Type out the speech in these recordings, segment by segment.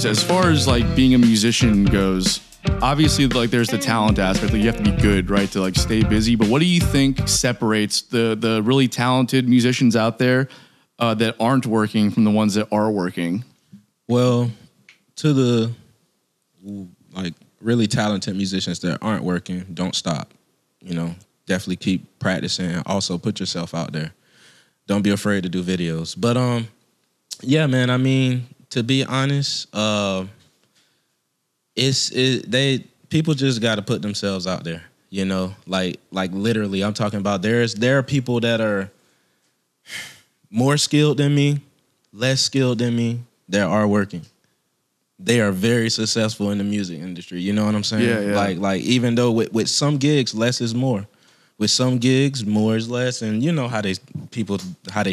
as far as like being a musician goes, obviously like there's the talent aspect. Like you have to be good, right, to like stay busy. But what do you think separates the really talented musicians out there that aren't working from the ones that are working? Well, to the like really talented musicians that aren't working, don't stop. You know, definitely keep practicing. Also put yourself out there. Don't be afraid to do videos. But yeah, man, I mean, to be honest, people just got to put themselves out there, you know? Like literally, I'm talking about there are people that are more skilled than me, less skilled than me, that are working. They are very successful in the music industry. You know what I'm saying? Yeah. Like even though with some gigs, less is more. With some gigs, more is less, and you know how they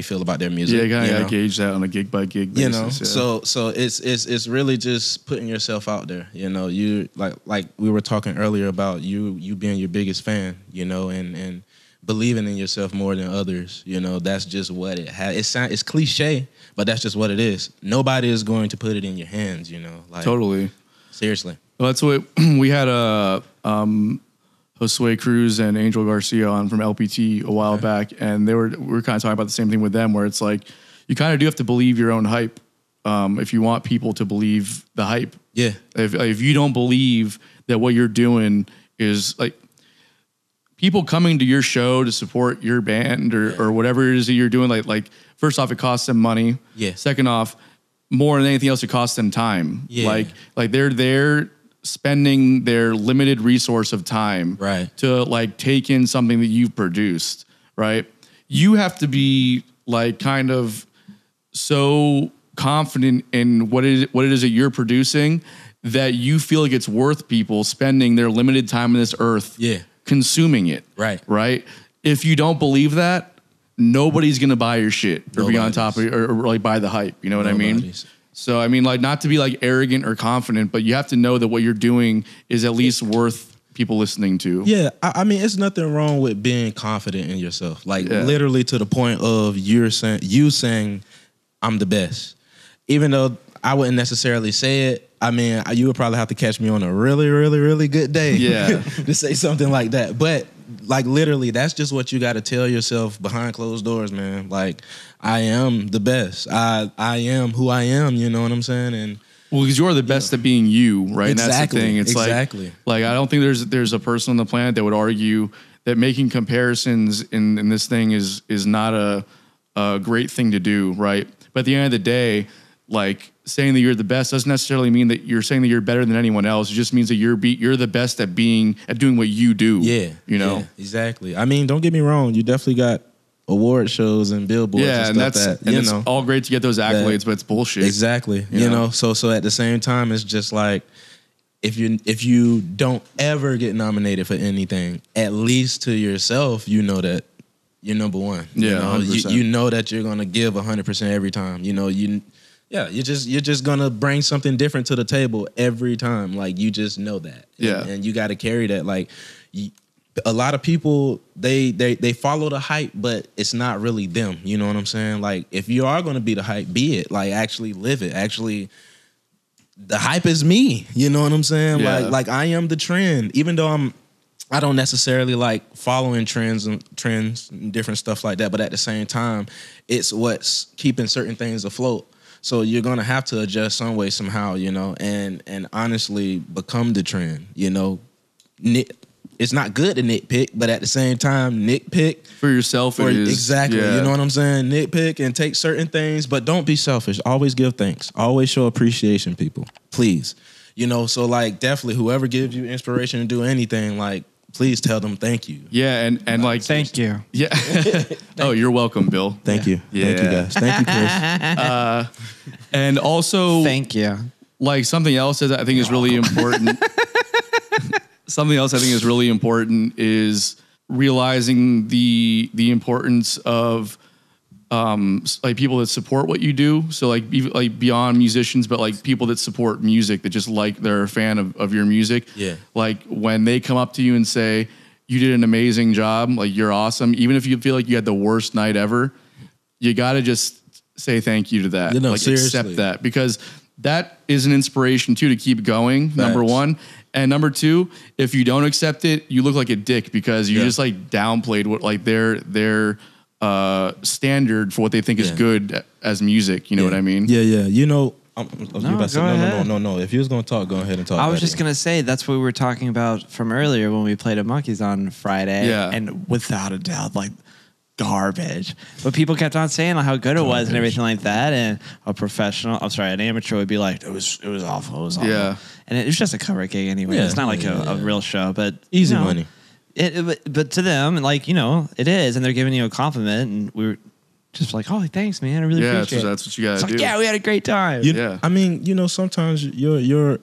feel about their music. Yeah, you gotta know? Gauge that on a gig by gig basis. You know, yeah. so it's really just putting yourself out there. You know, you like we were talking earlier about you being your biggest fan. You know, and believing in yourself more than others. You know, that's just what it has. It's cliche, but that's just what it is. Nobody is going to put it in your hands. You know, like totally. Seriously. Well, that's what we had Josue Cruz and Angel Garcia on from LPT a while back, and we were kind of talking about the same thing with them, where it's like you kind of do have to believe your own hype if you want people to believe the hype. Yeah. If you don't believe that what you're doing is like people coming to your show to support your band or whatever it is that you're doing, like first off, it costs them money. Yeah. Second off, more than anything else, it costs them time. Yeah. Like they're there spending their limited resource of time to like take in something that you've produced, right? You have to be like kind of so confident in what it is that you're producing that you feel like it's worth people spending their limited time on this earth consuming it. Right? If you don't believe that, nobody's gonna buy your shit or be on top of it or like buy the hype. You know what I mean? So, I mean, like, not to be, like, arrogant or confident, but you have to know that what you're doing is at least worth people listening to. Yeah, I mean, it's nothing wrong with being confident in yourself. Like, literally to the point of you saying, I'm the best. Even though I wouldn't necessarily say it, I mean, you would probably have to catch me on a really, really, really good day to say something like that. But, like, literally, that's just what you got to tell yourself behind closed doors, man. Like, I am the best. I am who I am, you know what I'm saying? And well, because you're the best at being you, right? Exactly. And that's the thing. It's like I don't think there's a person on the planet that would argue that making comparisons in this thing is not a great thing to do, right? But at the end of the day, like saying that you're the best doesn't necessarily mean that you're saying that you're better than anyone else. It just means that you're the best at doing what you do. Yeah, you know, exactly. I mean, don't get me wrong. You definitely got award shows and billboards. And stuff it's all great to get those accolades, but it's bullshit. Exactly. You know. So at the same time, it's just like if you don't ever get nominated for anything, at least to yourself, you know that you're number one. Yeah, you know that you're gonna give 100% every time. You know you're just gonna bring something different to the table every time. Like you just know that. And you got to carry that. Like a lot of people they follow the hype, but it's not really them. You know what I'm saying? Like if you are gonna be the hype, be it. Like actually live it. Actually, the hype is me. You know what I'm saying? Yeah. Like I am the trend. Even though I don't necessarily like following trends and different stuff like that, but at the same time, it's what's keeping certain things afloat. So you're gonna have to adjust some way, somehow, you know, and honestly become the trend. You know, it's not good to nitpick, but at the same time, nitpick for yourself. It is exactly. You know what I'm saying? Nitpick and take certain things, but don't be selfish. Always give thanks. Always show appreciation, people. Please, you know. So like, definitely, whoever gives you inspiration to do anything, like, please tell them thank you. Yeah, and like thank you. Yeah. Oh, you're welcome, Bill. Thank you. Yeah. Thank you guys. Thank you, Chris. And also thank you. Like something else that I think is really important. Something else I think is really important is realizing the importance of like people that support what you do. So like beyond musicians, but like people that support music, that just like they're a fan of your music. Yeah. Like when they come up to you and say, you did an amazing job, like you're awesome. Even if you feel like you had the worst night ever, you got to just say thank you to that. You know, like seriously. accept that, because that is an inspiration too to keep going. Facts. Number one. And number two, if you don't accept it, you look like a dick because you just like downplayed what like their standard for what they think is good as music. You know what I mean? Yeah, yeah. You know, No. If you was gonna talk, go ahead and talk. I was just gonna say that's what we were talking about from earlier when we played at Monkeys on Friday. Yeah. And without a doubt, like garbage. But people kept on saying how good it was and everything like that. And an amateur would be like, it was awful. It was awful. Yeah. And it was just a cover gig anyway. Yeah. It's not like a real show, but Easy money. But to them, like, it is, and they're giving you a compliment, and we were just like, oh, thanks, man. I really appreciate it. That's what you gotta It's do. like, yeah, we had a great time. I mean, sometimes your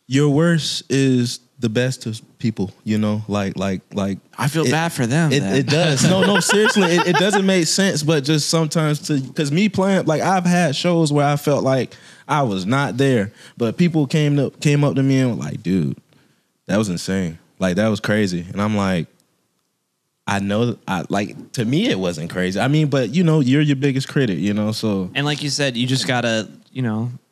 worst is the best to people, like I feel bad for them. It does. No, seriously, it doesn't make sense, but just sometimes because me playing, like I've had shows where I felt like I was not there, but people came up to me and were like, dude, that was insane. Like that was crazy. And I'm like, I know, to me it wasn't crazy. I mean, but you're your biggest critic, so. And like you said, you just gotta,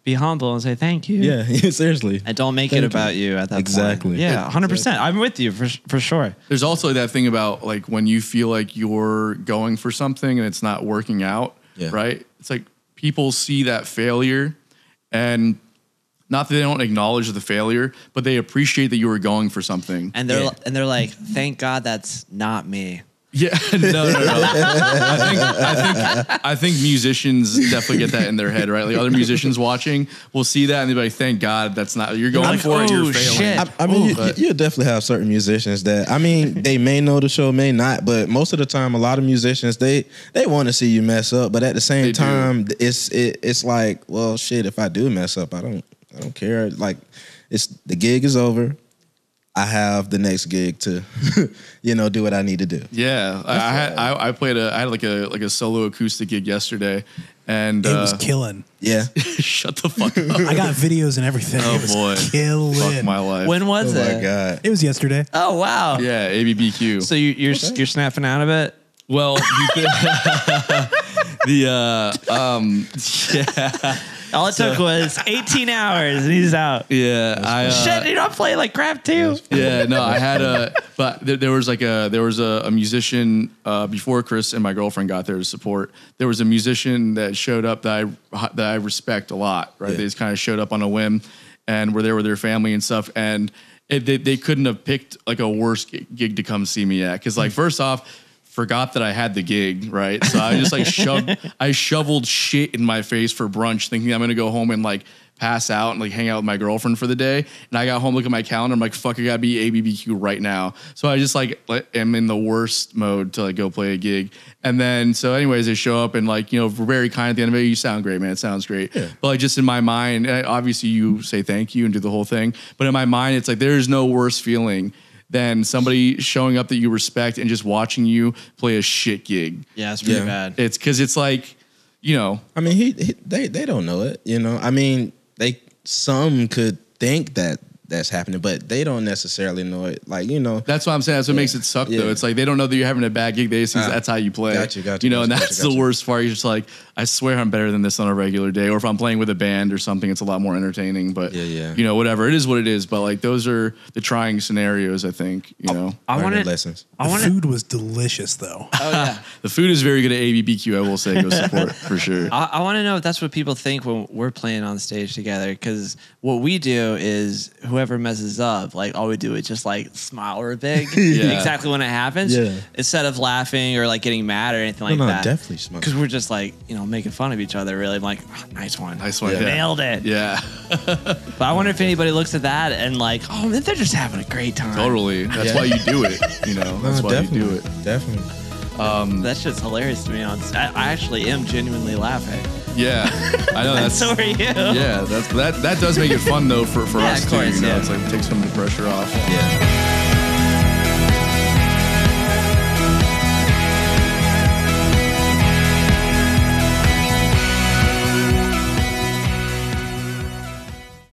be humble and say thank you. Yeah, seriously. And don't make it about you at that point. Exactly. Yeah, 100%. I'm with you for sure. There's also that thing about like when you feel like you're going for something and it's not working out, right? It's like people see that failure and not that they don't acknowledge the failure, but they appreciate that you were going for something. And they're like, thank God that's not me. Yeah, no. I think musicians definitely get that in their head, right? Like other musicians watching will see that and they'll be like, "Thank God that's not you're going for it. You're failing." Shit. I mean, you definitely have certain musicians that they may know the show, may not, but most of the time, a lot of musicians they want to see you mess up, but at the same time, it's like, well, shit, if I do mess up, I don't care. Like, the gig is over. I have the next gig to, do what I need to do. Yeah, I had like a solo acoustic gig yesterday, and it was killing. Yeah, shut the fuck up. I got videos and everything. Oh it was boy, killing. Fuck my life. When was it? Oh my God, it was yesterday. Oh wow. Yeah, ABBQ. So you're snapping out of it? Well, yeah. All it took was 18 hours and he's out. Yeah, shit, you're not playing like crap too. Yeah, no, I had but there was a musician before Chris and my girlfriend got there to support. There was a musician that showed up that I respect a lot. Right, they just kind of showed up on a whim, and were there with their family and stuff, and they couldn't have picked like a worse gig to come see me at because like first off. Forgot that I had the gig, right? So I just like shoveled shit in my face for brunch, thinking I'm gonna go home and like pass out and like hang out with my girlfriend for the day. And I got home, look at my calendar, I'm like, fuck, I gotta be ABBQ right now. So I just like am in the worst mode to like go play a gig. And then so anyways, they show up and like, very kind at the end of it. You sound great, man. It sounds great. Yeah. But like just in my mind, obviously you say thank you and do the whole thing. But in my mind, it's like there's no worse feeling than somebody showing up that you respect and just watching you play a shit gig. Yeah, it's pretty bad. It's because it's like, I mean, they don't know it. I mean, some could think that that's happening, but they don't necessarily know it. Like, That's what I'm saying. That's what makes it suck, though. It's like they don't know that you're having a bad gig. They just think that's how you play. Gotcha. And that's the worst part. You're just like, I swear I'm better than this on a regular day. Or if I'm playing with a band or something, it's a lot more entertaining. But, whatever. It is what it is. But, like, those are the trying scenarios, I think, I wanted lessons. The food was delicious, though. Oh, yeah. The food is very good at ABBQ, I will say. Go support, for sure. I want to know if that's what people think when we're playing on stage together. Because what we do is whoever messes up, like all we do is just like smile real big exactly when it happens instead of laughing or like getting mad or anything like that. Definitely smile. Because we're just like, making fun of each other really. I'm like, oh, nice one. Nailed it. Yeah. But I wonder if anybody looks at that and like, oh, man, they're just having a great time. Totally. That's why you do it. That's why you do it. Definitely. That shit's hilarious to me. I actually am genuinely laughing. Yeah, I know. So are you. Yeah, that does make it fun though for us of course, too. It's like it takes some of the pressure off. Yeah.